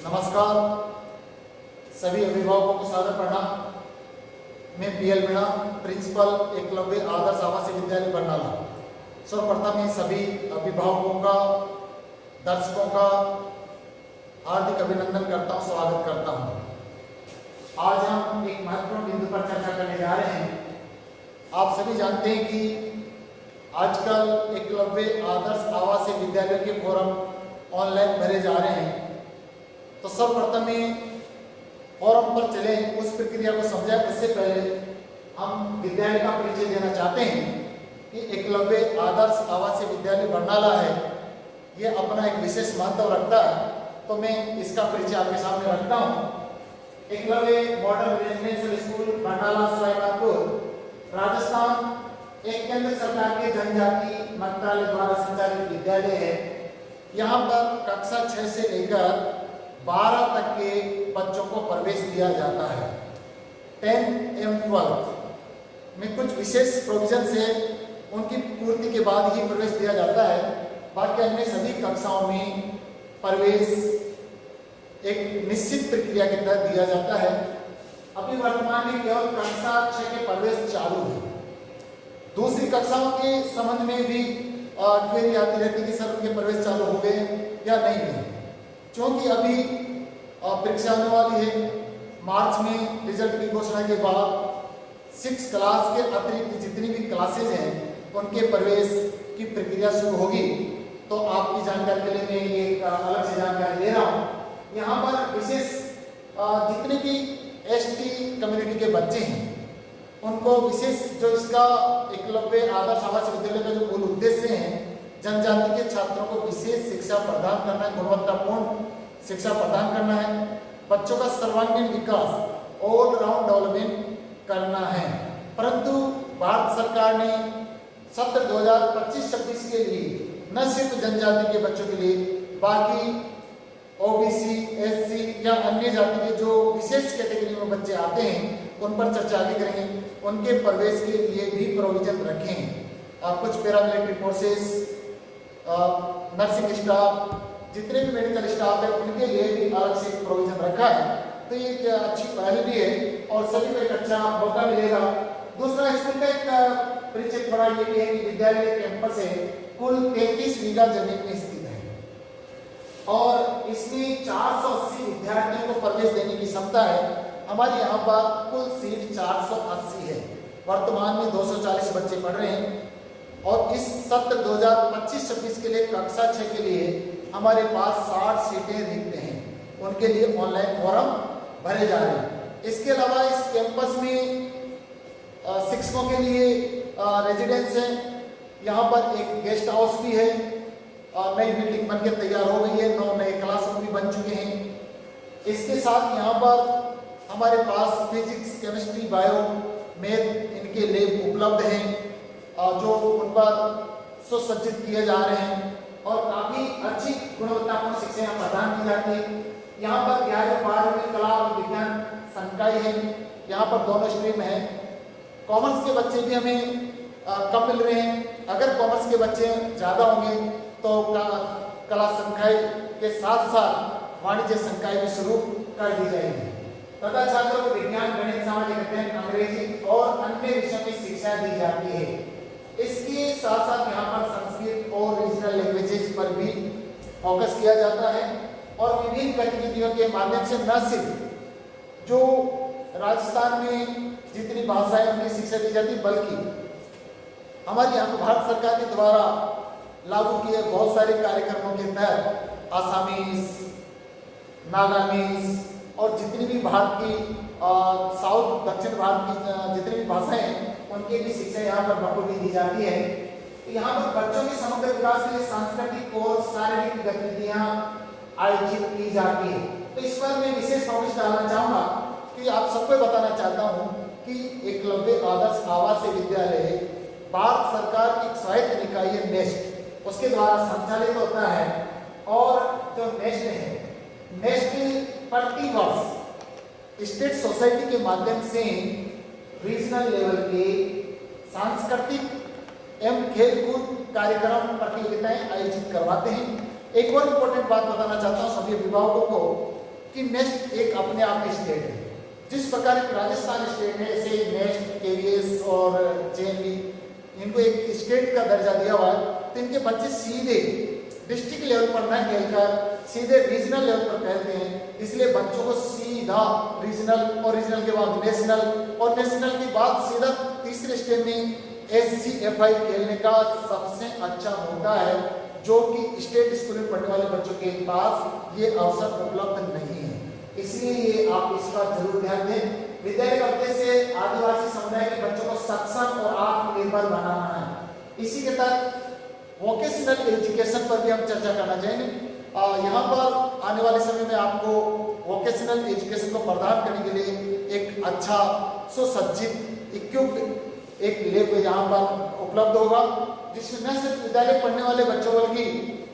नमस्कार, सभी अभिभावकों को सादर प्रणाम। मैं पीएल मीणा, प्रिंसिपल एकलव्य आदर्श आवासीय विद्यालय बरनाला। सर्वप्रथम मैं सभी अभिभावकों का, दर्शकों का हार्दिक अभिनंदन करता हूं, स्वागत करता हूं। आज हम एक महत्वपूर्ण बिंदु पर चर्चा करने जा रहे हैं। आप सभी जानते हैं कि आजकल एकलव्य आदर्श आवासीय विद्यालयों के फॉर्म ऑनलाइन भरे जा रहे हैं। तो सर्वप्रथम में फॉर्म पर चले उस प्रक्रिया को समझाएं। उससे पहले हम विद्यालय का परिचय देना चाहते हैं कि एकलव्य आदर्श आवासीय विद्यालय बरनाला है, ये अपना एक विशेष महत्व रखता है। तो मैं इसका परिचय आपके सामने रखता हूँ। Eklavya model residential school Barnala Sawai Madhopur Rajasthan एक केंद्र सरकार के जनजाति मंत्रालय द्वारा संचालित विद्यालय है। यहाँ पर कक्षा 6 से लेकर 12 तक के बच्चों को प्रवेश दिया जाता है। 10 एवं 12 में कुछ विशेष प्रोविजन से उनकी पूर्ति के बाद ही प्रवेश दिया जाता है। बाकी अन्य सभी कक्षाओं में प्रवेश एक निश्चित प्रक्रिया के तहत दिया जाता है। अभी वर्तमान में केवल कक्षा 6 के प्रवेश चालू है। दूसरी कक्षाओं के संबंध में भी क्वेरी आती रहती है कि सर उनके प्रवेश चालू हो गए या नहीं हुए, क्योंकि अभी परीक्षा आने वाली है। मार्च में रिजल्ट की घोषणा के बाद 6 क्लास के अतिरिक्त जितनी भी क्लासेज हैं उनके प्रवेश की प्रक्रिया शुरू होगी। तो आपकी जानकारी के लिए मैं ये अलग से जानकारी दे रहा हूँ। यहाँ पर विशेष जितने भी एसटी कम्युनिटी के बच्चे हैं उनको विशेष जो इसका एकलव्य आदर्श आवासीय विद्यालय का जो मूल उद्देश्य है, जनजाति के छात्रों को विशेष शिक्षा प्रदान करना है, गुणवत्तापूर्ण शिक्षा प्रदान करना है, बच्चों का सर्वांगीण विकास, ऑल राउंड डेवलपमेंट करना है। परंतु भारत सरकार ने सत्र 2025-26 के लिए न सिर्फ जनजाति के बच्चों के लिए, बाकी ओबीसी, एससी या अन्य जाति के जो विशेष कैटेगरी में बच्चे आते हैं उन पर चर्चा आगे करेंगे। उनके प्रवेश के लिए भी प्रोविजन रखे हैं। कुछ पैरामिलिट्री फोर्सेस, नर्सिंग स्टाफ, जितने भी मेडिकल स्टाफ है उनके लिए भी अलग से प्रोविजन रखा है। तो ये एक अच्छी पहल भी है और सभी को एक अच्छा मौका मिलेगा। दूसरा, स्कूल का एक परिचय थोड़ा ये भी है कि विद्यालय कैंपस है, कुल 33 बीघा जमीन में स्थित है और इसमें 480 विद्यार्थियों को प्रवेश देने की क्षमता है। हमारे यहाँ पर कुल सीट 480 है। वर्तमान में 240 बच्चे पढ़ रहे हैं और इस सत्र 2025-26 के लिए कक्षा 6 के लिए हमारे पास 60 सीटें रिक्त हैं। उनके लिए ऑनलाइन फॉर्म भरे जा रहे हैं। इसके अलावा इस कैंपस में शिक्षकों के लिए रेजिडेंस है। यहाँ पर एक गेस्ट हाउस भी है, नई बिल्डिंग बनकर तैयार हो गई है, 9 नए क्लासरूम भी बन चुके हैं। इसके साथ यहाँ पर हमारे पास फिजिक्स, केमिस्ट्री, बायो, मैथ इनके लैब उपलब्ध हैं जो उन पर सुसज्जित किए जा रहे हैं और काफ़ी अच्छी गुणवत्तापूर्ण शिक्षा यहाँ प्रदान की जाती है। यहाँ पर 11-12 में कला और विज्ञान संकाय है। यहाँ पर दोनों स्ट्रीम है। कॉमर्स के बच्चे भी हमें कम मिल रहे हैं। अगर कॉमर्स के बच्चे ज़्यादा होंगे तो कला संकाय के साथ साथ वाणिज्य संकाय भी शुरू कर दी जाएगी तथा छात्रों को विज्ञान, गणित, सामाजिक अध्ययन, अंग्रेजी और अन्य विषयों की शिक्षा दी जाती है। इसके साथ साथ यहाँ पर संस्कृत और रीजनल लैंग्वेजेस पर भी फोकस किया जाता है और विभिन्न गतिविधियों के माध्यम से न सिर्फ जो राजस्थान में जितनी भाषाएं उनकी शिक्षा दी जाती बल्कि हमारे यहाँ भारत सरकार के द्वारा लागू किए बहुत सारे कार्यक्रमों के तहत आसामीज, नागामीज और जितनी भी भारत की साउथ दक्षिण भारत की जितनी भी भाषाएं हैं उनकी भी शिक्षा यहाँ पर बखूबी दी जाती है। यहाँ पर बच्चों के समग्र विकास के लिए सांस्कृतिक और शारीरिक गतिविधियाँ आयोजित की जाती है। तो इस पर मैं विशेष फोकस डालना चाहूँगा कि आप सबको बताना चाहता हूँ कि एकलव्य आदर्श आवासीय विद्यालय भारत सरकार की एक स्वायत्त निकाय है नेस्ट, उसके द्वारा संचालित होता है और जो नेस्ट है, नेस्ट प्रति वर्ष स्टेट सोसाइटी के माध्यम से रीजनल लेवल के सांस्कृतिक एवं खेलकूद कार्यक्रम प्रतियोगिताएं आयोजित करवाते हैं। एक और इम्पोर्टेंट बात बताना चाहता हूँ सभी अभिभावकों को कि नेस्ट एक अपने आप में स्टेट है। जिस प्रकार एक राजस्थान स्टेट है, ऐसे नेस्ट, केवीएस और जेएनवी इनको एक स्टेट का दर्जा दिया हुआ है। तो इनके बच्चे सीधे डिस्ट्रिक्ट लेवल पर न खेलकर सीधे रीजनल लेवल पर खेलते हैं, इसलिए बच्चों को सीधा रीजनल और रीजनल के बाद नेशनल और नेशनल के बाद सीधा तीसरे स्टेज में SGFI खेलने का सबसे अच्छा मौका है, जो कि स्टेट स्कूल में पढ़ने वाले बच्चों के पास ये अवसर उपलब्ध नहीं है। इसलिए ये आप इसका जरूर ध्यान दें। विद्यालय का उद्देश्य आदिवासी समुदाय के बच्चों को सक्षम और आत्मनिर्भर बनाना है। इसी के तहत वोकेशनल एजुकेशन पर भी हम चर्चा करना चाहेंगे। यहाँ पर आने वाले समय में आपको वोकेशनल एजुकेशन को प्रदान करने के लिए एक अच्छा सुसज्जित इक्विप्ड एक लैब यहाँ पर उपलब्ध होगा, जिसमें न सिर्फ विद्यालय पढ़ने वाले बच्चों बल्कि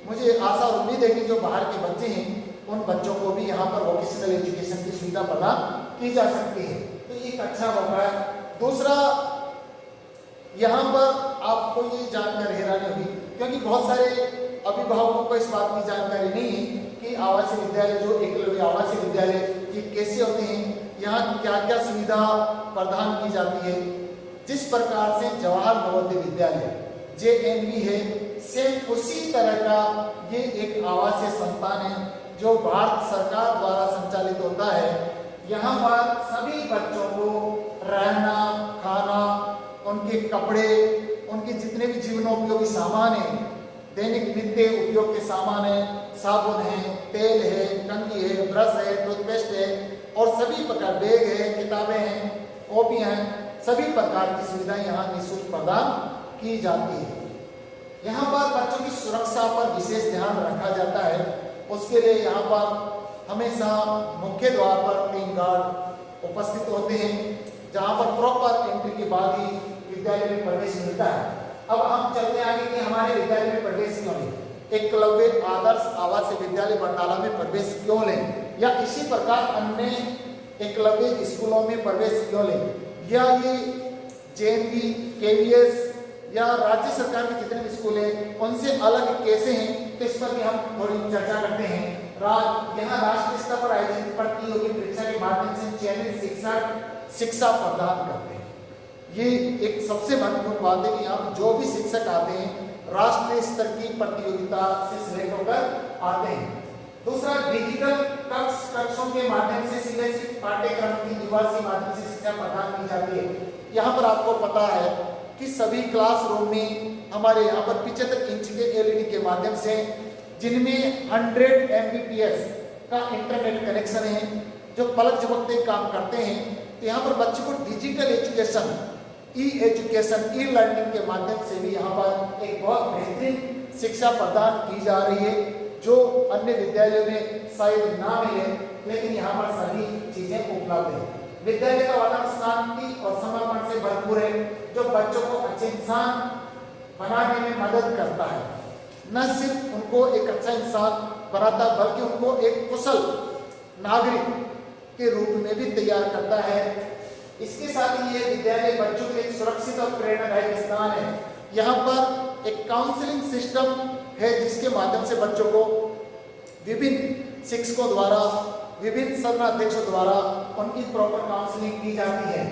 मुझे आशा और उम्मीद है कि जो बाहर के बच्चे हैं उन बच्चों को भी यहाँ पर वोकेशनल एजुकेशन की सुविधा प्रदान की जा सकती है। तो एक अच्छा मौका है। दूसरा, यहाँ पर आपको ये जानकर हैरानी होगी क्योंकि बहुत सारे अभिभावकों को इस बात की जानकारी नहीं है कि आवासीय विद्यालय जो एकलव्य आवासीय विद्यालय ये कैसे होते हैं, यहाँ क्या क्या सुविधा प्रदान की जाती है। जिस प्रकार से जवाहर नवोदय विद्यालय JNV है, सेम उसी तरह का ये एक आवासीय संस्थान है जो भारत सरकार द्वारा संचालित होता है। यहाँ पर सभी बच्चों को रहना, खाना, उनके कपड़े, उनके जितने भी जीवनोपयोगी सामान है, दैनिक नित्य उपयोग के सामान है, साबुन है, तेल है, कंघी है, ब्रश है, टूथपेस्ट है और सभी प्रकार बैग है, किताबें हैं, कॉपियां हैं, सभी प्रकार की सुविधाएं यहाँ निःशुल्क प्रदान की जाती है। यहाँ पर बच्चों की सुरक्षा पर विशेष ध्यान रखा जाता है। उसके लिए यहाँ पर हमेशा मुख्य द्वार पर 3 गार्ड उपस्थित होते हैं, जहाँ पर प्रॉपर एंट्री के बाद ही विद्यालय में प्रवेश मिलता है। अब हम चलते आगे कि हमारे विद्यालय में प्रवेश क्यों लें, एकलव्य आदर्श आवासीय विद्यालय बरनाला में प्रवेश क्यों लें, या इसी प्रकार अन्य एकलव्य स्कूलों में प्रवेश क्यों लें, या ये JNV, KVS या राज्य सरकार के जितने भी स्कूल हैं उनसे अलग कैसे हैं, तो इस पर भी हम थोड़ी चर्चा करते हैं। यहाँ राष्ट्रीय स्तर पर आयोजित प्रतियोगी परीक्षा के माध्यम से चयनित शिक्षा प्रदान करते हैं। ये एक सबसे महत्वपूर्ण बात है कि यहाँ जो भी शिक्षक आते हैं राष्ट्रीय स्तर की प्रतियोगिता से सिलेक्ट होकर आते हैं। दूसरा, डिजिटल कक्षों के माध्यम से सीधे पाठ्यक्रम की द्विभाषी माध्यम से शिक्षा प्रदान की जाती है। यहाँ पर आपको पता है कि सभी क्लासरूम में हमारे यहाँ पर 75 इंच के LED के माध्यम से, जिनमें 100 Mbps का इंटरनेट कनेक्शन है, जो पलक झपकते काम करते हैं। तो यहाँ पर बच्चों को डिजिटल एजुकेशन, एजुकेशन, लर्निंग के माध्यम से भी यहाँ पर एक बहुत बेहतरीन शिक्षा प्रदान की जा रही है, जो अन्य विद्यालयों में शायद ना मिले, लेकिन यहाँ पर सभी चीजें उपलब्ध है। विद्यालय का वातावरण शांति और समर्पण से भरपूर है, जो बच्चों को अच्छे इंसान बनाने में मदद करता है। न सिर्फ उनको एक अच्छा इंसान बनाता बल्कि उनको एक कुशल नागरिक के रूप में भी तैयार करता है। इसके साथ ही ये विद्यालय बच्चों के लिए एक सुरक्षित और प्रेरणादायक स्थान है। यहाँ पर एक काउंसलिंग सिस्टम है, जिसके माध्यम से बच्चों को विभिन्न शिक्षकों द्वारा, विभिन्न शरणाध्यक्षों द्वारा उनकी प्रॉपर काउंसलिंग की जाती है।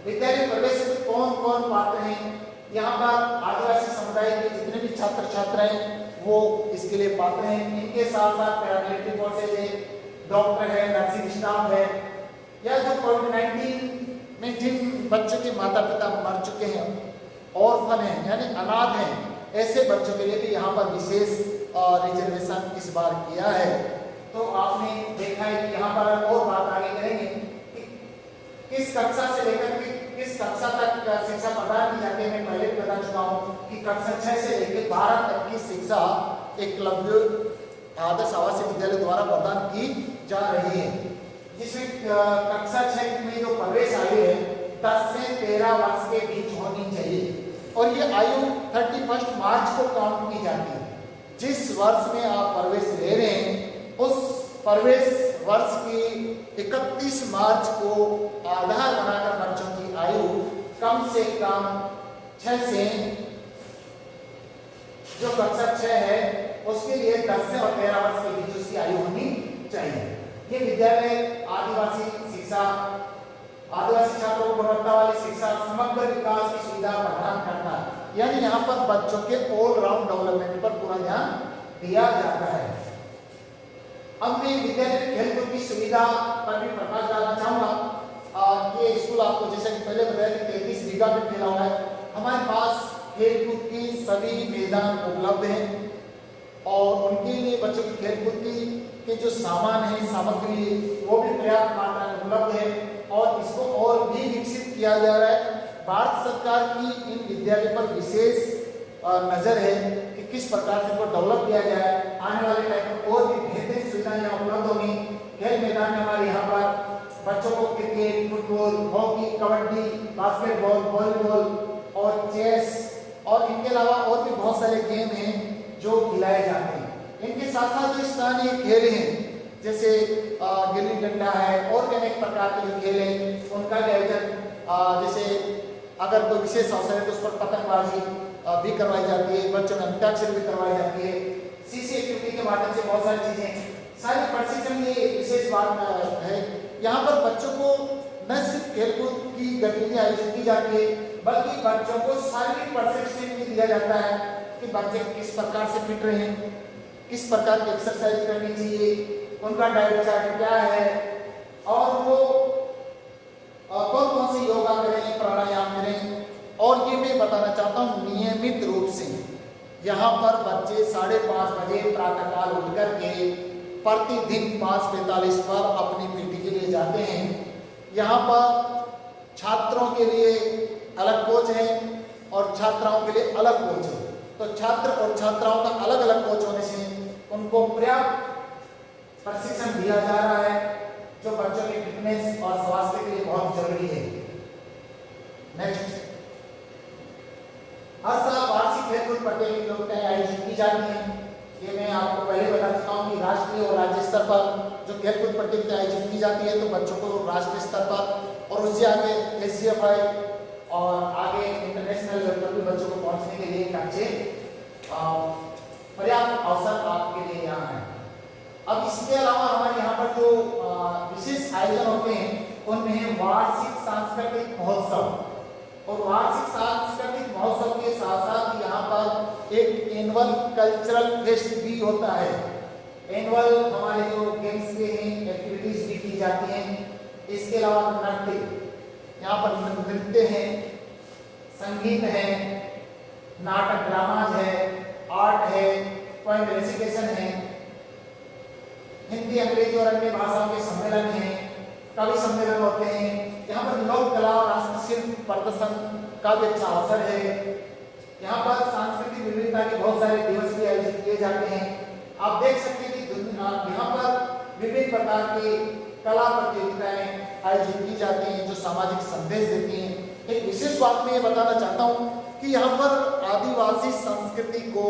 विद्यालय प्रवेश में कौन कौन पात्र हैं, यहाँ पर आदिवासी समुदाय के जितने भी छात्र छात्राएं वो इसके लिए पात्र हैं। इनके साथ साथ पैरामिलिट्री फोर्सेज है, डॉक्टर है, नर्सिंग स्टाफ है, या जो कोविड-19 में जिन बच्चों के माता पिता मर चुके हैं, ऑर्फन हैं यानी अनाथ हैं, ऐसे बच्चों के लिए भी यहाँ पर विशेष रिजर्वेशन इस बार किया है। तो आपने देखा है कि यहाँ पर और बात आगे करेंगे कि किस कक्षा से लेकर किस कक्षा तक शिक्षा प्रदान की जाती है। मैं पहले बता चुका हूँ कि कक्षा 6 से लेकर 12 तक की शिक्षा एकलव्य आदर्श आवासीय विद्यालय द्वारा प्रदान की जा रही है, जिसमें कक्षा 6 में जो प्रवेश आयु है 10 से 13 वर्ष के बीच होनी चाहिए, और ये आयु 31 मार्च को काउंट की जाती है। जिस वर्ष में आप प्रवेश ले रहे हैं उस प्रवेश वर्ष की 31 मार्च को आधार बनाकर बच्चों की आयु कम से कम 6 से, जो कक्षा 6 है उसके लिए 10 से और 13 वर्ष के बीच उसकी आयु होनी चाहिए। ये विद्यालय आदिवासी शिक्षा, आदिवासी छात्रों को गुणवत्ता वाली शिक्षा, समग्र विकास की सुविधा प्रदान करता है। यानी यहाँ पर बच्चों के ऑल राउंड डेवलपमेंट पर पूरा ध्यान दिया जाता है। अब मैं विद्यालय में खेलकूद की सुविधा पर भी प्रकाश डालना चाहूंगा। ये स्कूल आपको जैसे कि पहले बताया कि 33 बीघा में फैला हुआ है। हमारे पास खेलकूद की सभी मैदान उपलब्ध हैं और उनके लिए बच्चों की खेलकूद के जो सामान है, सामग्री है, वो भी पर्याप्त मात्रा में उपलब्ध है और इसको और भी विकसित किया जा रहा है। भारत सरकार की इन विद्यालय पर विशेष नजर है कि किस प्रकार से इनको डेवलप किया जाए। आने वाले टाइम में और भी बेहतरीन सुविधाएं यहाँ उपलब्ध होंगी। खेल मैदान में हमारे यहाँ पर बच्चों को cricket, football, hockey, kabaddi, basketball, volleyball और चेस और इनके अलावा और भी बहुत सारे गेम हैं जो खिलाए जाते हैं। इनके साथ साथ जो स्थानीय खेल हैं जैसे गिल्ली डंडा है और भी अनेक प्रकार के जो खेल हैं उनका भी आयोजन, जैसे अगर कोई विशेष अवसर है तो उस पर पतंगबाजी भी करवाई जाती है, बच्चों में अंताक्षरी भी करवाई जाती है। सीसी एक्टिविटी के माध्यम से बहुत सारी चीजें, सारे प्रशिक्षण ये विशेष बात है। यहाँ पर बच्चों को न सिर्फ खेलकूद की गतिविधियां आयोजित की जाती है बल्कि बच्चों को शारीरिक प्रशिक्षण भी दिया जाता है कि बच्चे किस प्रकार से फिट रहे, किस प्रकार की एक्सरसाइज करनी चाहिए, उनका डाइट चार्ट क्या है और वो कौन कौन से योगा करें, प्राणायाम करें। और ये मैं बताना चाहता हूँ नियमित रूप से यहाँ पर बच्चे 5:30 बजे प्रातःकाल उठ करके प्रतिदिन 5:45 पर अपनी पीटी के लिए जाते हैं। यहाँ पर छात्रों के लिए अलग कोच है और छात्राओं के लिए अलग कोच है। तो छात्र और छात्राओं का अलग अलग कोच होने से उनको पर्याप्त प्रशिक्षण दिया जा रहा है जो बच्चों की फिटनेस और स्वास्थ्य के लिए बहुत जरूरी है। नेक्स्ट, हर साल वार्षिक खेलकूद प्रतियोगिताएं आयोजित की जाती हैं। ये मैं आपको पहले बता चुका हूँ कि राष्ट्रीय और राज्य स्तर पर जो खेलकूद प्रतियोगिता आयोजित की जाती है तो बच्चों को राष्ट्रीय स्तर पर और उससे आगे SCFI और आगे इंटरनेशनल लेवल पर भी बच्चों को पहुंचने के लिए एक अच्छे पर्याप्त अवसर आपके लिए यहाँ है। अब इसके अलावा हमारे यहाँ पर जो विशेष आयोजन होते हैं उनमें वार्षिक सांस्कृतिक महोत्सव और वार्षिक सांस्कृतिक महोत्सव के साथ साथ यहाँ पर एक एनुअल कल्चरल फेस्ट भी होता है। एनुअल हमारे जो गेम्स के हैं एक्टिविटीज भी की जाती हैं। इसके अलावा नृत्य, यहाँ पर नृत्य है, संगीत है, नाटक ड्रामाज है, आर्ट है, पोएम रेसिटेशन है, हिंदी, अंग्रेजी और अन्य भाषाओं के सम्मेलन हैं, कवि सम्मेलन होते हैं। यहाँ पर लोक कला और हस्तशिल्प प्रदर्शन का भी अच्छा अवसर है। यहाँ पर सांस्कृतिक विविधता के बहुत सारे दिवस भी आयोजित किए जाते हैं। आप देख सकते हैं कि यहाँ पर विभिन्न प्रकार की कला प्रतियोगिताएं आयोजित की जाती हैं जो सामाजिक संदेश देती हैं। एक विशेष बात मैं ये बताना चाहता हूँ कि यहाँ पर आदिवासी संस्कृति को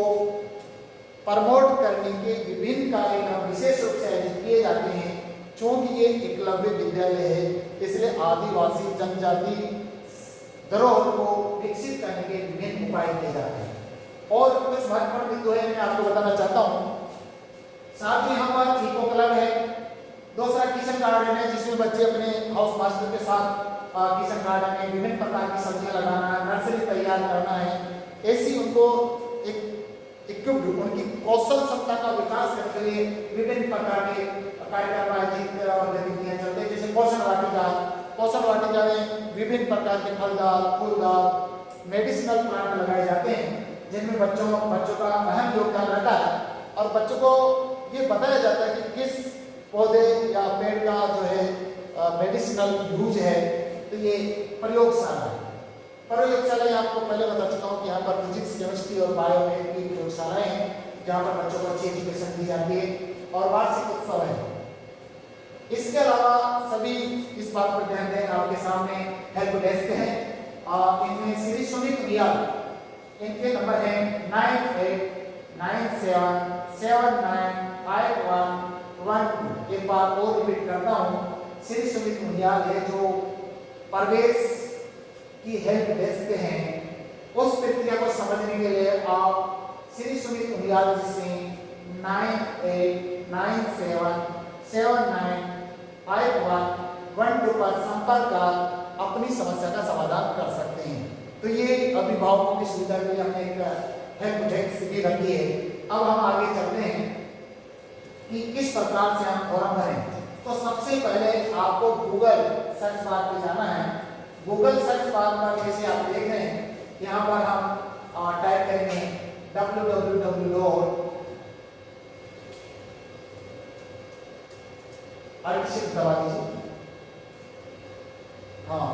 प्रमोट करने के विभिन्न कार्यक्रम विशेष रूप से आयोजित किए जाते हैं। चूंकि ये एकलव्य विद्यालय है इसलिए आदिवासी जनजाति धरोहर को विकसित करने के विभिन्न उपाय किए जाते हैं। और कुछ महत्वपूर्ण बिंदु है मैं आपको बताना चाहता हूँ। साथ ही यहाँ पर इको क्लब है, दूसरा किचन गार्डन है जिसमें बच्चे अपने हाउस मास्टर के साथ किचन गार्डन में विभिन्न प्रकार की सब्जियां लगाना है, नर्सरी तैयार करना है। ऐसी उनको एक इक्विप्ड उनकी कौशल क्षमता का विकास करने के लिए विभिन्न प्रकार के कार्यक्रम आयोजित और गतिविधियां चलते हैं। जैसे पोषण वाटिका में विभिन्न प्रकार के फलदार, फूलदार, मेडिसिनल प्लांट लगाए जाते हैं जिनमें बच्चों का अहम योगदान रहता है और बच्चों को ये बताया जाता है कि किस पौधे या पेड़ का जो है मेडिसिनल यूज है। तो ये प्रयोगशाला है। प्रयोगशाला आपको पहले बता चुका हूँ कि यहाँ पर फिजिक्स, केमिस्ट्री और बायोमेडिकल की प्रयोगशालाएं हैं जहाँ पर बच्चों को अच्छी एजुकेशन दी जाती है और वार्षिक उत्सव है। इसके अलावा सभी इस बात पर ध्यान दें, आपके सामने हेल्प डेस्क है। इनमें श्री सुमित रियाल, इनके नंबर है 9897979511। एक बार और रिपीट करता हूँ, श्री सुमित रियाल है जो प्रवेश की हेल्प डेस्क हैं। उस प्रक्रिया को समझने के लिए आप श्री सुमित रियाल से 989779 5112 पर संपर्क कर अपनी समस्या का समाधान कर सकते हैं। तो ये अभिभावकों की सुविधा के लिए हमने एक हेल्प डेस्क भी रखी है। अब हम आगे चलते हैं कि किस प्रकार से हम फॉर्म भरें। तो सबसे पहले आपको गूगल सर्च बार पे जाना है। गूगल सर्च बार पर जैसे आप देख रहे हैं, यहाँ पर हम टाइप करेंगे www. शिफ्ट दबा दीजिए, हाँ,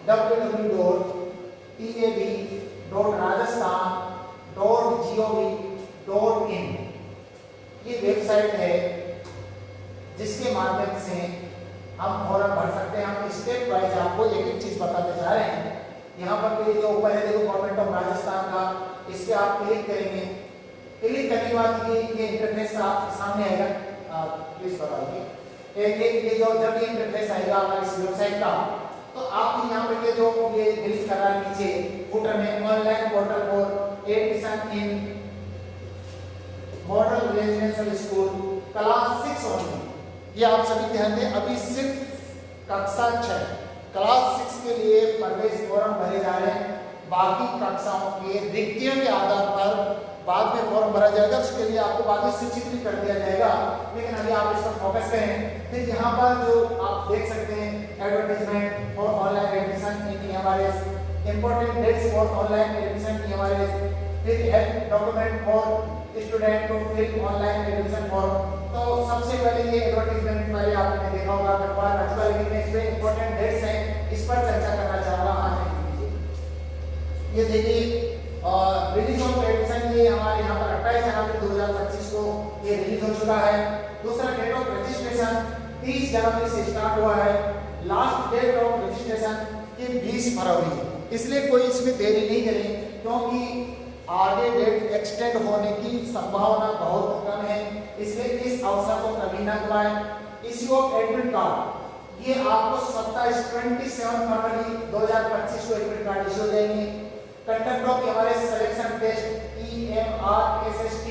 www.tab.rajasthan.gov.in ये वेबसाइट है जिसके माध्यम से हम फॉर्म भर सकते हैं। हम स्टेप वाइज आपको एक एक चीज बताते जा रहे हैं। यहाँ पर जो ऊपर है देखो गवर्नमेंट ऑफ राजस्थान का, इस पे आप क्लिक करेंगे। क्लिक करने के बाद ये इंटरफेस आपके सामने आएगा। प्लीज बताइए ये जो जब ये इंटरफेस आएगा हमारी इस वेबसाइट का, तो आप यहाँ पे जो ये क्लिक कर रहा है नीचे फुटर में online portal for admission in model residential school class 6 only. ये आप सभी ध्यान दें, अभी सिर्फ कक्षा 6 क्लास 6 के लिए प्रवेश फॉर्म भरे जा रहे हैं। बाकी कक्षाओं के रिक्तियों के आधार पर बाद में फॉर्म भरा जाएगा, उसके लिए आपको बाद में सूचित भी कर दिया जाएगा। लेकिन अभी आप इस पर फोकस करें। फिर यहाँ पर जो आप देख सकते हैं advertisement for online admission in MRS, important dates for online admission in MRS, फिर help document for student to fill online admission form. तो सबसे पहले ये एडवर्टाइजमेंट पहले आपने देखा होगा अखबार आजकल, लेकिन इसमें इंपॉर्टेंट डेट्स हैं, इस पर चर्चा करना चाहूंगा। ये देखिए रिलीज ऑफ एडमिशन, ये हमारे यहाँ पर 28 जनवरी 2025 को ये रिलीज हो चुका है। दूसरा डेट ऑफ रजिस्ट्रेशन 30 जनवरी से स्टार्ट हुआ है। लास्ट डेट ऑफ रजिस्ट्रेशन ये 20 फरवरी है, इसलिए कोई इसमें देरी नहीं करें क्योंकि आगे डेट एक्सटेंड होने की संभावना बहुत कम है, इसलिए इस अवसर को कभी न गवाएं। इश्यू ऑफ एडमिट कार्ड ये आपको 27 फरवरी 2025 को एडमिट कार्ड इश्यू देंगे। कंडक्ट ऑफ हमारे सिलेक्शन टेस्ट EMRSST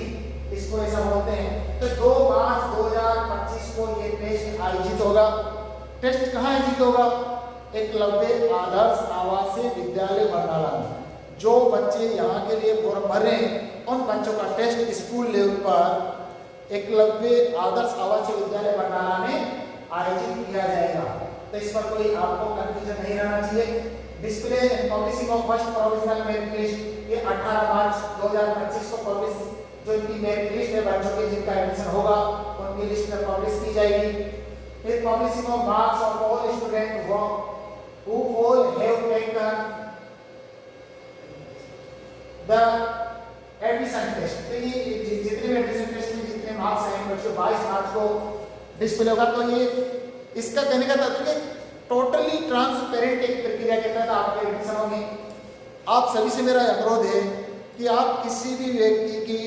इसको ऐसा बोलते हैं, तो 2 मार्च 2025 को ये टेस्ट आयोजित होगा। टेस्ट कहाँ आयोजित होगा? एकलव्य आदर्श आवासीय विद्यालय बरनाला में। जो बच्चे यहाँ के लिए फॉर्म भर रहे हैं उन बच्चों का टेस्ट स्कूल लेवल पर एकलव्य आदर्श आवासीय विद्यालय बरनाला में आयोजित किया जाएगा। तो इस पर कोई आपको कंफ्यूजन नहीं रहना चाहिए। Display and publishing of first provisional merit list ये 18 मार्च 2025 को पब्लिश, जो इनकी मेरिट लिस्ट है बच्चों के जिनका एडमिशन होगा उनकी लिस्ट में पब्लिश की जाएगी। फिर publishing of marks of all student who all have taken the admission test. तो ये जितने भी एडमिशन टेस्ट में जितने मार्क्स आए बच्चों 22 मार्च को डिस्प्ले होगा। तो ये इसका कहने का तात्पर्य टोटली ट्रांसपेरेंट एक प्रक्रिया के तहत आपके एडमिशन होंगे। आप सभी से मेरा अनुरोध है कि आप किसी भी व्यक्ति की,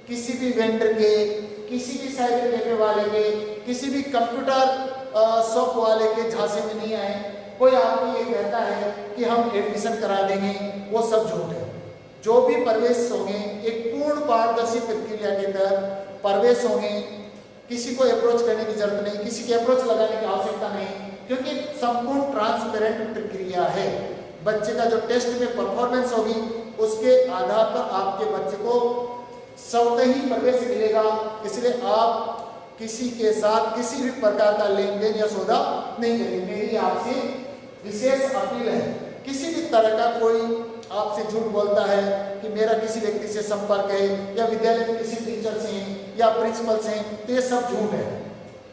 किसी भी वेंडर के, किसी भी साइबर कैफे वाले के, किसी भी कंप्यूटर शॉप वाले के झांसे में नहीं आए। कोई आपको ये कहता है कि हम एडमिशन करा देंगे, वो सब झूठ है। जो भी प्रवेश होंगे एक पूर्ण पारदर्शी प्रक्रिया के तहत प्रवेश होंगे। किसी को अप्रोच करने की जरूरत नहीं, किसी की अप्रोच लगाने की आवश्यकता नहीं, क्योंकि संपूर्ण ट्रांसपेरेंट प्रक्रिया है। बच्चे का जो टेस्ट में परफॉर्मेंस होगी उसके आधार पर आपके बच्चे को स्वतः ही प्रवेश मिलेगा। इसलिए आप किसी के साथ किसी भी प्रकार का लेन देन या सौदा नहीं करेंगे। मेरी आपसे विशेष अपील है, किसी भी तरह का कोई आपसे झूठ बोलता है कि मेरा किसी व्यक्ति से संपर्क है या विद्यालय में किसी टीचर से या प्रिंसिपल से, तो ये सब झूठ है।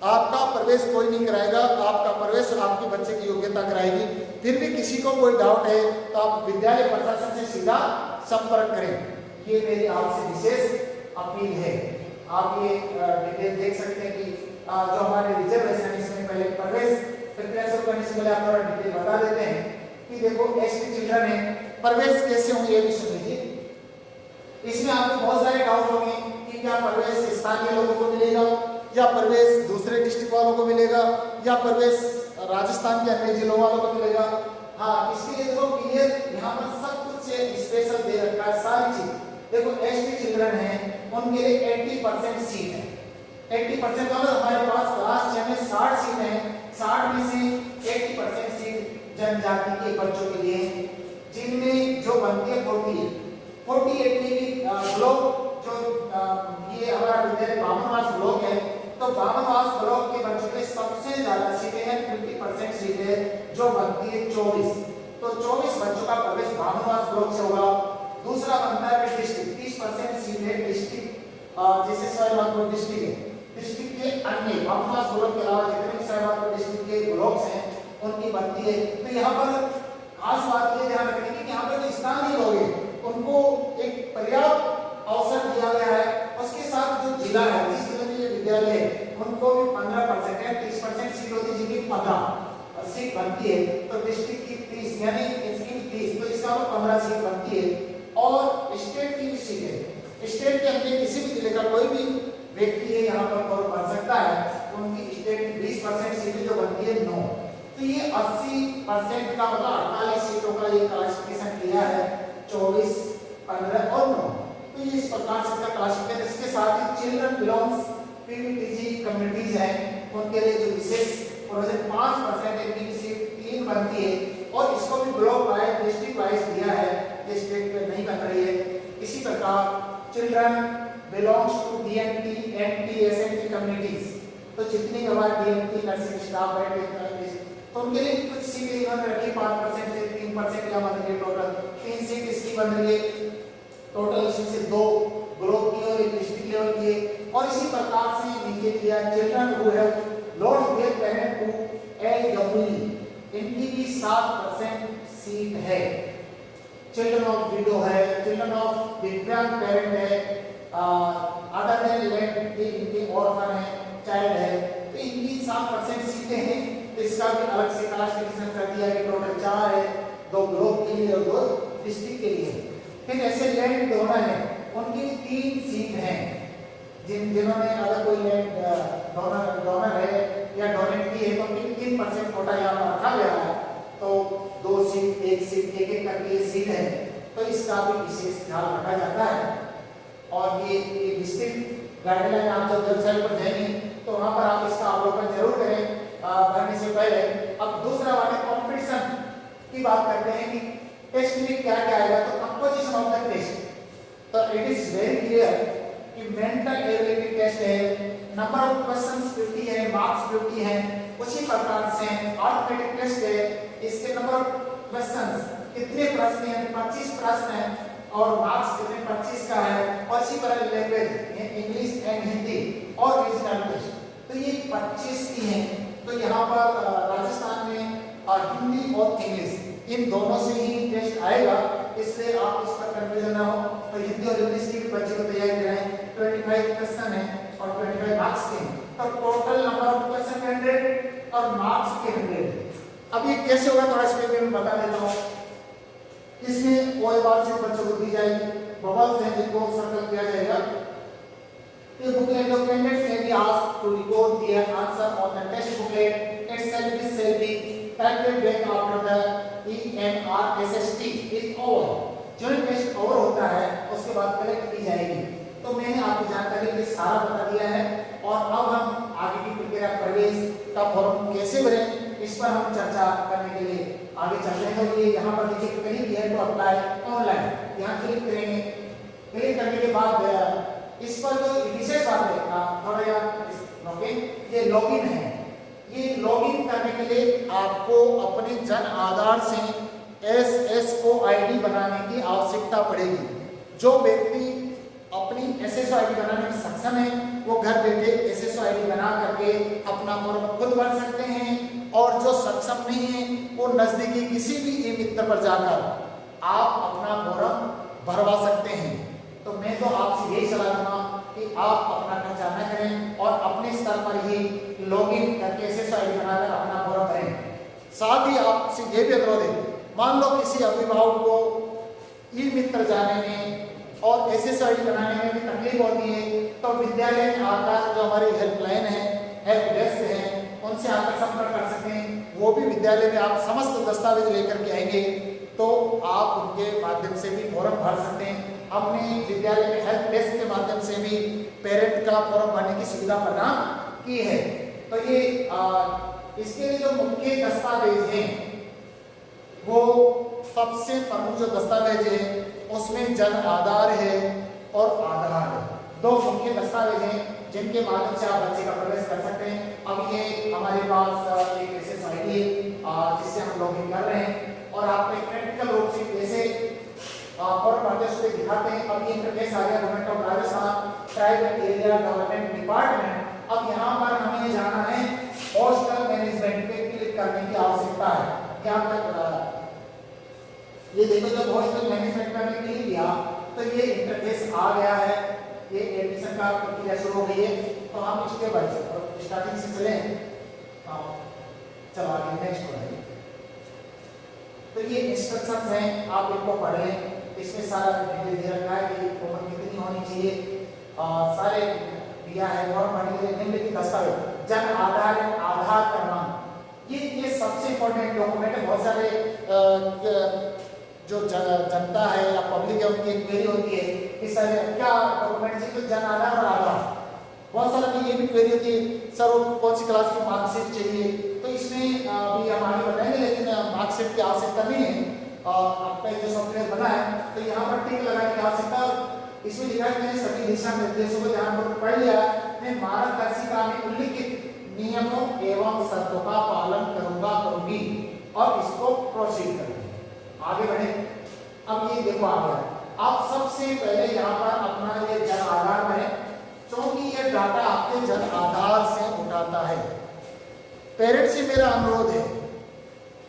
आपका प्रवेश कोई नहीं कराएगा, आपका प्रवेश आपके बच्चे की योग्यता कराएगी। फिर भी किसी को कोई डाउट है तो आप विद्यालय प्रशासन से सीधा संपर्क करें, ये मेरी आपसे विशेष अपील है। आप ये डिटेल देख सकते हैं कि जो हमारे रिजर्वेशन इसमें पहले प्रवेश प्रक्रिया शुरू करने से पहले आप थोड़ा डिटेल बता देते हैं कि देखो एसटी चिल्ड्रन है, प्रवेश कैसे होंगे ये भी सुन लीजिए। इसमें आपको बहुत सारे डाउट होंगे कि क्या प्रवेश स्थानीय लोगों को मिलेगा या प्रवेश दूसरे डिस्ट्रिक्ट वालों को मिलेगा या प्रवेश राजस्थान के अन्य जिलों वालों को मिलेगा। हाँ, इसके लिए देखो क्लियर यहाँ पर सब कुछ स्पेशल दे रखा है, सारी चीज। देखो एसटी चिल्ड्रन है उनके लिए 80% सीट है। 80% मतलब हमारे पास क्लास 6 में 60 सीट है, 60 में से 80% सीट जनजाति के बच्चों के लिए, जिनमें जो बनती है 48 में ब्लॉक जो ये हमारा विद्यालय बामनवास ब्लॉक है, तो बामनवास ब्लॉक के बच्चों के सबसे ज्यादा सीटें हैं, 50% सीटें जो बनती है 24। तो 24 बच्चों का प्रवेश बामनवास ब्लॉक से होगा। दूसरा बनता है डिस्ट्रिक्ट, 30% सीटें डिस्ट्रिक्ट, जैसे सवाईमाधोपुर डिस्ट्रिक्ट है, डिस्ट्रिक्ट के अन्य बामनवास ब्लॉक के अलावा जितने भी सवाईमाधोपुर डिस्ट्रिक्ट के ब्लॉक्स हैं उनकी बनती है। तो यहाँ पर खास बात ये ध्यान रखने की कि यहाँ पर जो स्थानीय लोग हैं उनको एक पर्याप्त अवसर दिया गया है। उसके साथ जो जिला है, जिस जिले में ये विद्यालय है, उनको भी 15% है, 30% सीट होती है, जिनकी 15 सीट बनती है। तो डिस्ट्रिक्ट की 30 यानी इसकी 30, तो इसका 15 सीट बनती है। और स्टेट की भी सीट है, स्टेट के अंदर किसी भी जिले का कोई भी व्यक्ति है यहाँ पर फॉर्म भर सकता है। उनकी स्टेट की 20% सीटें जो बनती है 9। तो ये 80% का मतलब 48 सीटों का ये क्लासिफिकेशन किया है, 24, 15 और 9। तो ये इस प्रकार से इसका क्लासिफिकेशन। इसके साथ ही चिल्ड्रन बिलोंग्स पीवीटीजी कम्युनिटीज हैं, उनके लिए जो विशेष प्रोविजन 5% इनकी सीट 3 बनती है। और इसको भी ब्लॉक वाइज, डिस्ट्रिक्ट वाइज दिया है, ये स्टेट पे नहीं बन रही है। इसी प्रकार children belongs to DMT, NT, SNT communities, तो जितनी हमारे डीएमटी नर्सिंग स्टाफ है तो उनके लिए कुछ सीटें इन्होंने रखी, 5% से 3% या बन रही है। टोटल 3 सीट इसकी बन रही है। टोटल इसमें से 2 ब्लॉक की और 1 डिस्ट्रिक्ट लेवल की है। और इसी प्रकार से नीचे दिया children who have lost their parent to LWE, इनकी भी 7% सीट है। चिल्ड्रन ऑफ विडो है, चिल्ड्रन ऑफ दिव्यांग पेरेंट है, अदर देन लैंड इनके ऑर्फन है, चाइल्ड है, तो इनकी 7% सीटें हैं। तो इसका भी अलग से क्लासिफिकेशन कर दिया कि टोटल 4 है, 2 ब्लॉक के लिए और 2 डिस्ट्रिक्ट के लिए। फिर ऐसे लैंड डोनर है, उनकी 3 सीट हैं, जिन्होंने अगर कोई लैंड डोनर है या डोनेट की है तो उनकी 3% कोटा यहाँ पर रखा गया है। तो 2 सीट, 1 सीट, एक करके ये सीट है, तो इसका भी विशेष ध्यान रखा जाता है। और ये डिस्ट्रिक्ट गाइडलाइन आप जब वेबसाइट पर जाएंगे तो वहाँ पर आप इसका अवलोकन जरूर करें भरने से पहले। अब दूसरा वाले कंपटीशन की बात करते हैं कि टेस्ट में क्या क्या आएगा। तो कंपोजिशन ऑफ द टेस्ट, तो इट इज वेरी क्लियर कि मेंटल एबिलिटी टेस्ट है, नंबर ऑफ क्वेश्चंस 50 है, मार्क्स 50 है। उसी प्रकार से अर्थमेटिक टेस्ट है, इसके नंबर ऑफ क्वेश्चंस कितने प्रश्न हैं, 25 प्रश्न हैं और मार्क्स कितने 25 का है। और इसी तरह लैंग्वेज इंग्लिश एंड हिंदी और रीजनल टेस्ट, तो ये 25 की हैं। तो यहाँ पर राजस्थान में हिंदी और इंग्लिश इन दोनों से ही टेस्ट आएगा, इसलिए आप इस पर कंफ्यूजन ना हो। तो हिंदी और इंग्लिश की भी बच्चे को तैयारी कराएं। 25 क्वेश्चन है और 25 मार्क्स के, तो टोटल नंबर ऑफ क्वेश्चन 100 और मार्क्स के 100। अब ये कैसे होगा थोड़ा इसमें भी मैं बता देता हूँ। इसमें कोई बात से बच्चों को दी जाएगी, बबल्स हैं जिनको सर्कल किया जाएगा। The booklet of candidates may be asked to record their answer on the test booklet itself, which shall be corrected back after the EMRSST is over. जो टेस्ट ओवर होता है उसके बाद करेक्ट की जाएगी। तो मैंने आपको जानकारी के सारा बता दिया है। और अब हम आगे की प्रक्रिया प्रवेश का फॉर्म कैसे भरें इस पर हम चर्चा करने के लिए आगे चलते हैं। तो ये यहाँ पर देखिए click here to apply online, यहाँ क्लिक करेंगे। क्लिक करने के बाद इस पर जो विशेष बात है थोड़ा यहाँ ये लॉगिन है। ये लॉगिन करने के लिए आपको अपने जन आधार से SSO ID बनाने की आवश्यकता पड़ेगी। जो व्यक्ति अपनी SSO ID बनाने में सक्षम है वो घर बैठे SSO ID बना करके अपना फॉर्म खुद भर सकते हैं। और जो सक्षम नहीं है वो नजदीकी किसी भी ई-मित्र पर जाकर आप अपना फॉर्म भरवा सकते हैं। तो मैं तो आपसे यही सलाह दूंगा कि आप अपना खर्चा न करें और अपने स्तर पर ही लॉगिन करके SSO ID बनाकर अपना फॉर्म भरें। साथ ही आपसे ये भी अनुरोध है, मान लो किसी अभिभावक को ई-मित्र जाने में और SSO ID बनाने में भी तकलीफ होती है तो विद्यालय में आकर जो हमारी हेल्पलाइन है, हेल्प डेस्क है, उनसे आकर संपर्क कर सकते हैं। वो भी विद्यालय में आप समस्त दस्तावेज लेकर के आएंगे तो आप उनके माध्यम से भी फॉर्म भर सकते हैं। हमने विद्यालय में हेल्प डेस्क के माध्यम से भी पेरेंट का फॉर्म भरने की सुविधा प्रदान की है। तो ये इसके लिए जो मुख्य दस्तावेज हैं वो सबसे प्रमुख जो दस्तावेज है उसमें जन आधार है और आधार है। दो मुख्य दस्तावेज हैं जिनके माध्यम से आप बच्चे का प्रवेश कर सकते हैं। अब ये हमारे पास एक एसएस आईडी है जिससे हम लॉगिन कर रहे हैं और आपने प्रैक्टिकल रूप से कैसे फॉर्म भरते हुए दिखाते हैं। अब ये इंटरफेस आ गया government of Rajasthan tribal area development department. अब यहाँ पर हमें जाना है हॉस्टल मैनेजमेंट पे क्लिक करने की आवश्यकता है। यहाँ तक ये देखो जब हॉस्टल मैनेजमेंट में हमने क्लिक किया तो ये इंटरफेस आ गया है। ये एडमिशन का प्रक्रिया शुरू हो गई है। तो हम इसके बाद स्टार्टिंग से चले चलो आगे नेक्स्ट बढ़ाइए। तो ये इंस्ट्रक्शंस हैं, आप इनको पढ़ लें। इसमें सारा डिटेल दे रखा है कि उम्र कितनी होनी चाहिए, सारे दिया है। फॉर्म भरने के लिए निम्नलिखित दस्तावेज जन आधार आधार क्रमांक ये सबसे इंपॉर्टेंट डॉक्यूमेंट है। बहुत सारे जो जनता है या पब्लिक है उनकी एक क्वेरी होती है कि सर क्या डॉक्यूमेंट चाहिए, तो जन आधार और आधार। बहुत सारा की ये भी क्वेरी होती है सर वो कौन सी क्लास की मार्कशीट चाहिए। तो इसमें भी हम आगे बताएंगे, लेकिन मार्कशीट की आवश्यकता नहीं है। आपका जो सॉफ्टवेयर बना है तो यहाँ पर टिक लगाने की आवश्यकता। इसमें लिखा है मैंने सभी दिशा निर्देशों को ध्यान में पढ़ लिया, मैं मार्गदर्शिका में उल्लिखित नियमों एवं शर्तों का पालन करूंगी और इसको प्रोसीड करूंगी। आगे बढ़े। अब ये देखो आ गया। आप सबसे पहले यहाँ पर अपना ये जन आधार में, क्योंकि ये डाटा आपके जन आधार से उठाता है। पेरेंट्स से मेरा अनुरोध है,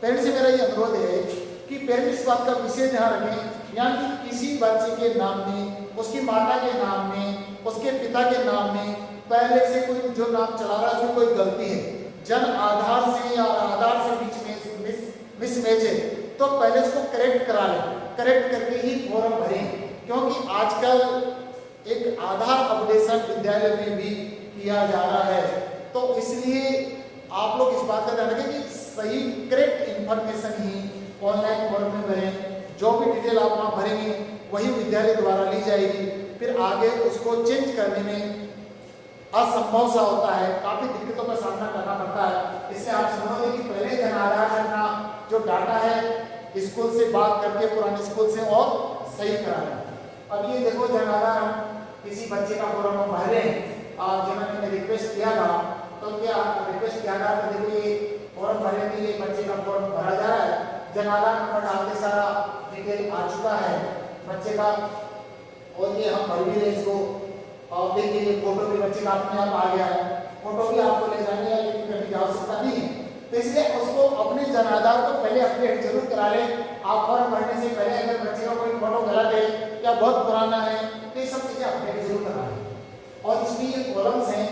पेरेंट्स से मेरा ये अनुरोध है कि पेरेंट्स इस बात का विशेष ध्यान रखें, यानी कि किसी बच्चे के नाम में, उसकी माता के नाम में, उसके पिता के नाम में पहले से कोई जो नाम चला रहा है उसमें कोई गलती है, जन आधार से या आधार से बीच में मिसमैच है, तो पहले उसको करेक्ट करा लें। करेक्ट करके ही फॉर्म भरें, क्योंकि आजकल एक आधार अपडेशन विद्यालय में भी किया जा रहा है। तो इसलिए आप लोग इस बात का ध्यान रखें कि सही करेक्ट इंफॉर्मेशन ही ऑनलाइन फॉर्म में भरें। जो भी डिटेल आप वहाँ भरेंगे वही विद्यालय द्वारा ली जाएगी। फिर आगे उसको चेंज करने में असंभव सा होता है, काफी दिक्कतों का सामना करना पड़ता है। इससे आप समझोगे कि पहले जन आधार करना जो डाटा है स्कूल से बात करके पुराने स्कूल से और सही करा लें। अब ये देखो जन आधार किसी बच्चे का फॉर्म हम भर रहे हैं और जिन्होंने रिक्वेस्ट किया था तो क्या रिक्वेस्ट किया था तो देखो ये फॉर्म भरने के लिए बच्चे का फॉर्म भरा जा रहा है। जन आधार नंबर डालते सारा डिटेल आ चुका है बच्चे का और ये हम भर भी रहे इसको। और देखिए ये फोटो भी बच्चे का अपने आप आ गया है। फोटो भी आपको ले जाने या लिंक करने की आवश्यकता नहीं है। तो इसलिए उसको अपने जन आधार को पहले अपडेट जरूर करा लें। आप फॉर्म भरने से पहले अगर बच्चे का कोई फोटो गलत है या बहुत पुराना है तो ये सब चीजें अपडेट जरूर करा लें। और इसमें ये कॉलम्स हैं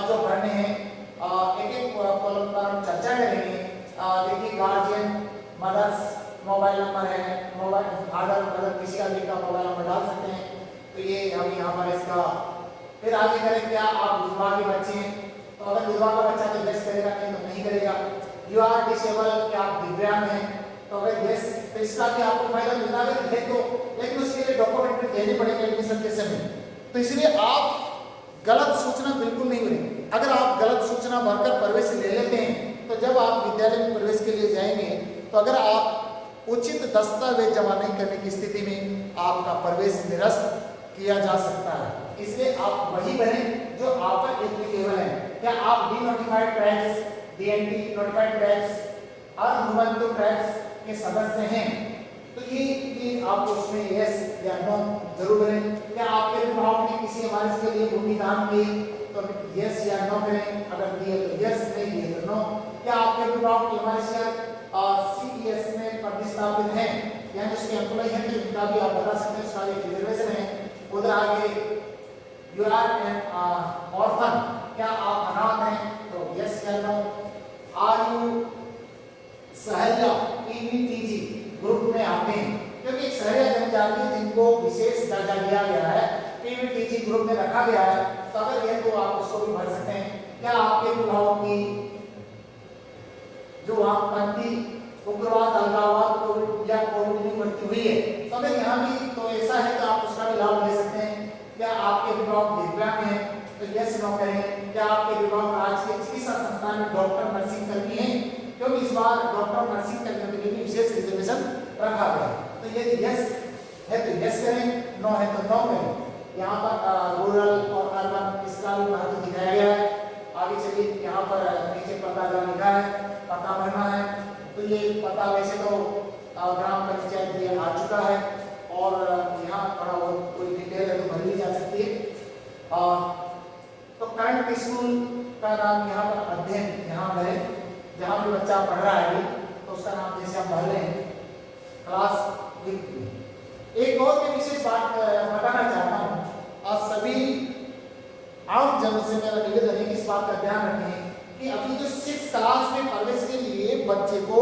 जो भरने हैं, एक एक कॉलम पर हम चर्चा करेंगे। देखिए गार्जियन, मदर्स, मोबाइल नंबर है, मोबाइल आधार मतलब किसी का भी का मोबाइल नंबर डाल सकते हैं। तो ये हम यहाँ पर इसका फिर आगे करें। क्या आप विधवा के बच्चे हैं तो अगर विधवा का बच्चा तो यस करेगा, नहीं तो नहीं करेगा। यू आर डिसेबल, क्या आप दिव्यांग हैं तो अगर यस तो इसका भी आपको फायदा मिलता है है तो, लेकिन उसके लिए डॉक्यूमेंट देने पड़ेंगे एडमिशन के समय। तो इसलिए आप गलत सूचना बिल्कुल नहीं भरें। अगर आप गलत सूचना भरकर प्रवेश ले लेते हैं तो जब आप विद्यालय में प्रवेश के लिए जाएंगे तो अगर आप उचित दस्तावेज जमा नहीं करने की स्थिति में आपका प्रवेश निरस्त किया जा सकता है। इसलिए आप वही बने जो आप पर एप्लीकेबल है। क्या आप D notified tracks, DNT notified tracks, अनुबंधित ट्रैक्स के सदस्य हैं तो ये आपको उसमें यस या नो जरूर करें। क्या आपके विभाग ने किसी हमारे के लिए भूमि दान की तो यस या नो करें, अगर दिए तो यस, नहीं दिए तो नो। क्या आपके विभाग की हमारे सीईएस में प्रतिस्थापित हैं या जिसके एम्प्लॉय हैं तो इनका भी आप बता सकते हैं, उसका एक रिजर्वेशन है। उधर आगे यू आर एन ऑर्फन, क्या आप अनाथ हैं तो यस या no. Are you Sahariya PVTG group में आते हैं, क्योंकि सहरिया जनजाति जिनको विशेष दर्जा दिया गया है पीवीटीजी ग्रुप में रखा गया है तो अगर ये तो आप उसको भी भर सकते हैं। क्या आपके विभागों की जो वामपंथी उग्रवाद, अलगाववाद या कोविड की बढ़ती हुई है तो अगर यहाँ भी तो ऐसा है तो आप उसका भी लाभ ले सकते हैं। क्या आपके विभाग दिव्यांग है तो यस नो करें। क्या आपके विभाग राजकीय चिकित्सा वर्तमान में डॉक्टर नर्सिंग कर्मी हैं, क्योंकि इस बार डॉक्टर नर्सिंग कर्मियों के लिए भी विशेष रिजर्वेशन रखा गया है। तो यदि यस है तो यस करें, नो है तो नो करें। यहाँ पर रूरल और अर्बन इसका भी महत्व दिखाया गया है। आगे चलिए, यहाँ पर नीचे पता जो लिखा है, पता भरना है। तो ये पता वैसे तो ग्राम पंचायत ये आ चुका है, और यहाँ थोड़ा बहुत कोई डिटेल है तो भर ली जा सकती है। तो करंट स्कूल का नाम यहाँ पर अध्ययन यहाँ भरें, जहाँ भी बच्चा पढ़ रहा है तो उसका नाम जैसे हम भर रहे हैं क्लास 8। एक और मैं विशेष बात बताना चाहता हूँ, आप सभी आम जनों से मेरा निवेदन है कि इस बात का ध्यान रखें कि अभी जो 6 क्लास में प्रवेश के लिए बच्चे को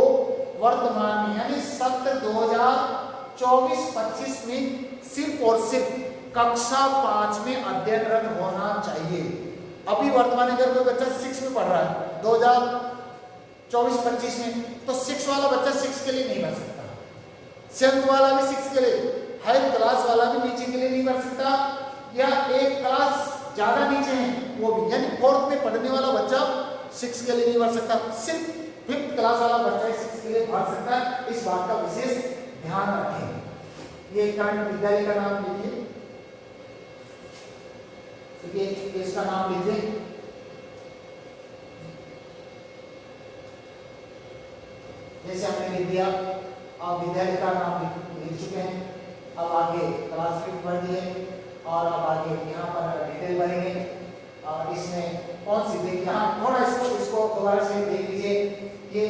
वर्तमान में यानी सत्र 2024-25 में सिर्फ और सिर्फ कक्षा 5 में अध्ययनरत होना चाहिए। अभी वर्तमान अगर कोई बच्चा 6 में पढ़ रहा है 2024-25 में, तो 6 वाला बच्चा 6 के लिए नहीं भर सकता, 7th वाला भी 6 के लिए, हाई क्लास वाला भी नीचे के लिए नहीं भर सकता, या एक क्लास ज्यादा नीचे है वो भी, यानी 4th में पढ़ने वाला बच्चा 6 के लिए नहीं भर सकता, सिर्फ 5th क्लास वाला बच्चा 6 के लिए भर सकता है। इस बात का विशेष ध्यान रखें। ये करंट विद्यालय का नाम लीजिए, इसका नाम लीजिए, जैसे हमने लिख दिया, आप विद्यालय का नाम लिख चुके हैं। अब आगे क्लास 5 पढ़ दिए, और अब आगे यहाँ पर डिटेल भरेंगे। इसमें कौन सी देखिए, यहाँ थोड़ा इसको दोबारा से देख लीजिए। ये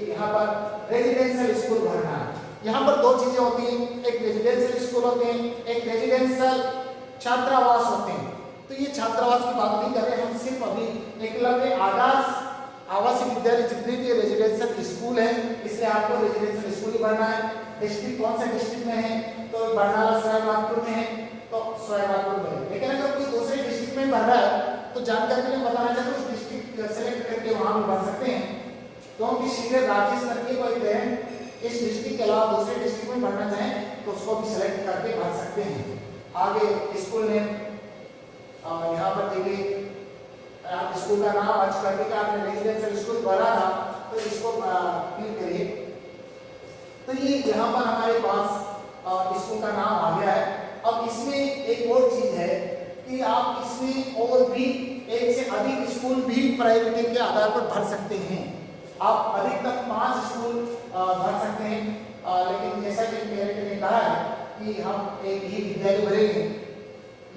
यहाँ पर रेजिडेंशियल स्कूल भरना है। यहाँ पर 2 चीजें होती हैं, एक रेजिडेंशियल स्कूल होते हैं, एक रेजिडेंशियल छात्रावास होते हैं। तो ये छात्रावास की बात नहीं कर रहे हम, सिर्फ अभी एकलव्य आदर्श आवासीय विद्यालय जितने भी रेजिडेंशियल स्कूल हैं, इसलिए आपको रेजिडेंशियल स्कूल ही भरना है। डिस्ट्रिक्ट कौन से डिस्ट्रिक्ट में है, तो बरनाला सरायबागपुर में है, तो सरायबागपुर में। लेकिन अगर कोई दूसरे डिस्ट्रिक्ट में भर रहा है तो जानकारी के लिए बताना चाहते हैं, उस डिस्ट्रिक्ट सेलेक्ट करके वहां भी भर सकते हैं, क्योंकि सीधे राज्य स्तर के कोई पेरेंट इस डिस्ट्रिक्ट के अलावा दूसरे डिस्ट्रिक्ट में भरना चाहें तो उसको भी सेलेक्ट करके भर सकते हैं। आगे स्कूल नेम, यहाँ पर देखिए, आप स्कूल का नाम आज करके आपने रेजिडेंशियल स्कूल भरा था तो इसको क्लिक करिए। तो ये यहाँ पर हमारे पास स्कूल का नाम आ गया है। अब इसमें एक और चीज है कि आप इसमें और भी 1 से अधिक स्कूल भी प्रायोरिटी के आधार पर भर सकते हैं। आप अधिकतम 5 स्कूल भर सकते हैं, लेकिन जैसा कि पेरेंट ने कहा है कि हम एक ही विद्यालय भरेंगे,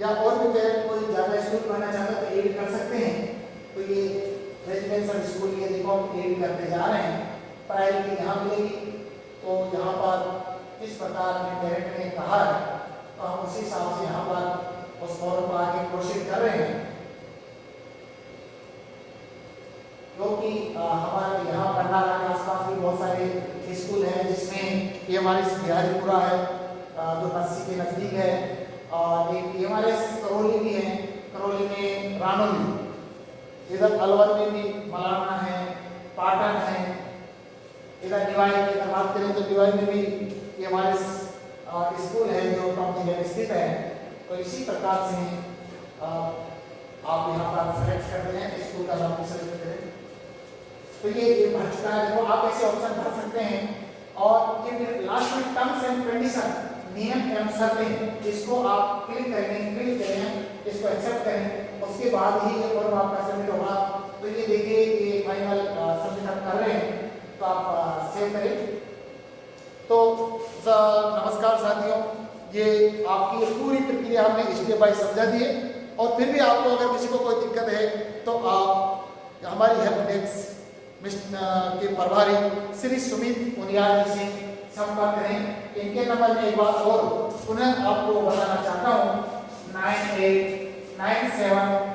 या और भी पेरेंट कोई ज़्यादा स्कूल पढ़ना चाहता है तो एड कर सकते हैं। तो ये रेजिडेंशियल स्कूल ये देखो हम एड करते जा रहे हैं, प्रायोरिटी यहाँ मिलेगी। तो यहाँ पर इस प्रकार में पेरेंट ने कहा है, तो हम उसी हिसाब से यहाँ पर उस फॉर्म को आगे प्रोसीड कर रहे हैं, क्योंकि हमारे यहाँ बरनाला के आसपास भी बहुत सारे स्कूल हैं, जिसमें एमआरएस बिहारीपुरा है जो 80 के नज़दीक है, और एक एमआरएस करौली भी है, करौली में रानोली, इधर अलवर में भी मलाना है, पाटन है, इधर निवाई की अगर बात करें तो निवाई में भी एमआरएस स्कूल है जो टाउन जिले में स्थित है। तो इसी प्रकार से आप यहाँ पर सेलेक्ट करते हैं, स्कूल का नाम सेलेक्ट करें। तो ये भर चुका है, देखो आप ऐसे ऑप्शन भर सकते हैं। और ये लास्ट में टर्म्स एंड कंडीशन, नियम एवं शर्तें, इसको आप क्लिक करें, इसको एक्सेप्ट करें, उसके बाद ही ये फॉर्म आपका सबमिट होगा। तो ये देखिए ये फाइनल सबमिट आप कर रहे हैं, तो आप सेव करें। तो नमस्कार साथियों, ये आपकी पूरी प्रक्रिया हमने स्टेप बाय समझा दी है। और फिर भी आपको अगर किसी को कोई दिक्कत है तो आप हमारी हेल्प डेस्क के प्रभारी श्री सुमित उनियाल जी से संपर्क करें। इनके नंबर में एक बात और पुनः आपको बताना चाहता हूँ, 9897